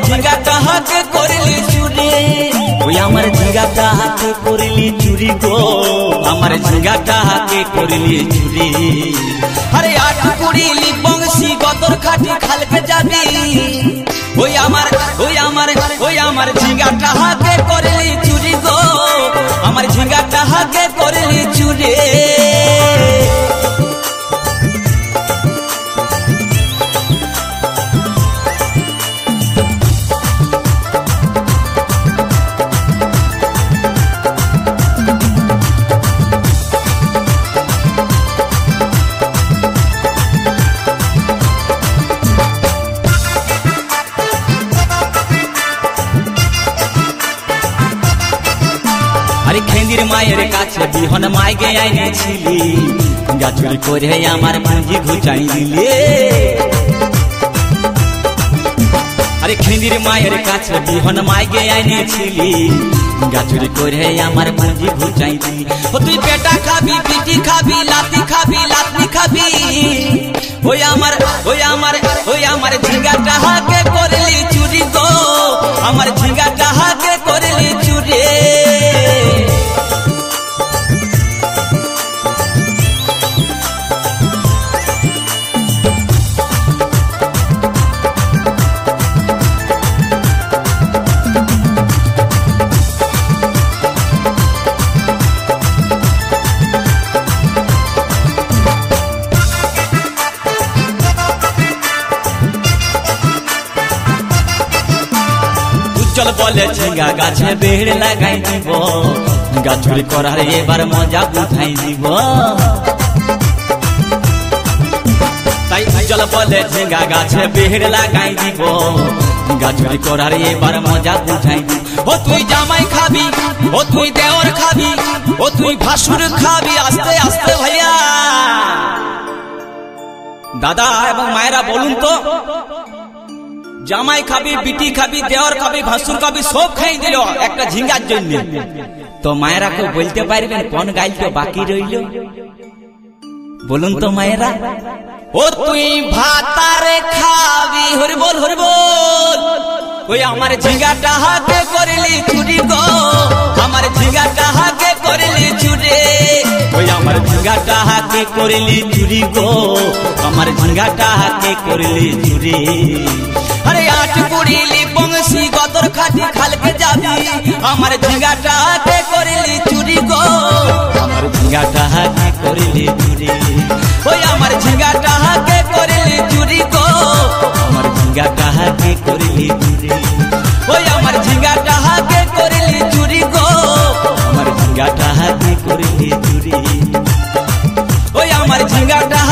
झिंगा कहा के करली चुरी ओई हमार झिंगा कहा के करली चुरी गो हमार झिंगा कहा के करली चुरी अरे आठ कुड़ीली बंसी गदर खाटी खाल के जाबी ओई हमार झिंगा कहा के करली चुरी गो हमार झिंगा कहा के करली चुरी खेंदिर मायर काছে বিহন মাইগে আইনে ছিলি গাছুরি করে আমার পুঁজি ঘুচাই দিলে আরে খেंदिर মায়ের কাছে বিহন মাইগে আইনে ছিলি গাছুরি করে আমার পুঁজি ঘুচাই দিলি ও তুই পেটা খাবি পিটি খাবি লাতি খাবি ওই আমার ঝিঙ্গাটা হাকে করলি চুরি গো আমার ঝিঙ্গাটা হাকে করলি চুরি चल बोले झिंगा गाछे बेड़ लगाई दीब गाछुरी करार एबार मजा बुझाई दीब चल बोले झिंगा गाछे बेड़ लगाई दीब गाछुरी करार एबार मजा बुझाई दीब ओ तुई जामाई खाबी ओ तुई देवर खाबी ओ तुई भासुर खाबी आस्ते आस्ते भैया दादा एवं मायरा बोलुन तो জামাই খাবি বিটি খাবি দেওর খাবি ভাসুর খাবি সব খাই দিল একটা ঝিঙ্গার জন্য তো মায়েরা কেউ বলতে পারবেন কোন গাইলটা বাকি রইল বলুন তো মায়েরা ও তুই ভাতারে খাবি হরি বল ওই আমার ঝিঙ্গাটা হাতে করলি চুরি গো আমার ঝিঙ্গাটা হাতে করলি চুরি ওই আমার ঝিঙ্গাটা হাতে করলি চুরি গো আমার ঝিঙ্গাটা হাতে করলি চুরি अरे आठ कुड़ीली बंसी गदर खाटी खाल के जाबी हमार झिंगाटा हाथे करली चुरी गो हमार झिंगाटा हाथे करली चुरी ओई हमार झिंगाटा हाथे करली चुरी गो हमार झिंगाटा हाथे करली चुरी ओई हमार झिंगाटा हाथे करली चुरी गो हमार झिंगाटा हाथे करली चुरी ओई हमार झिंगाटा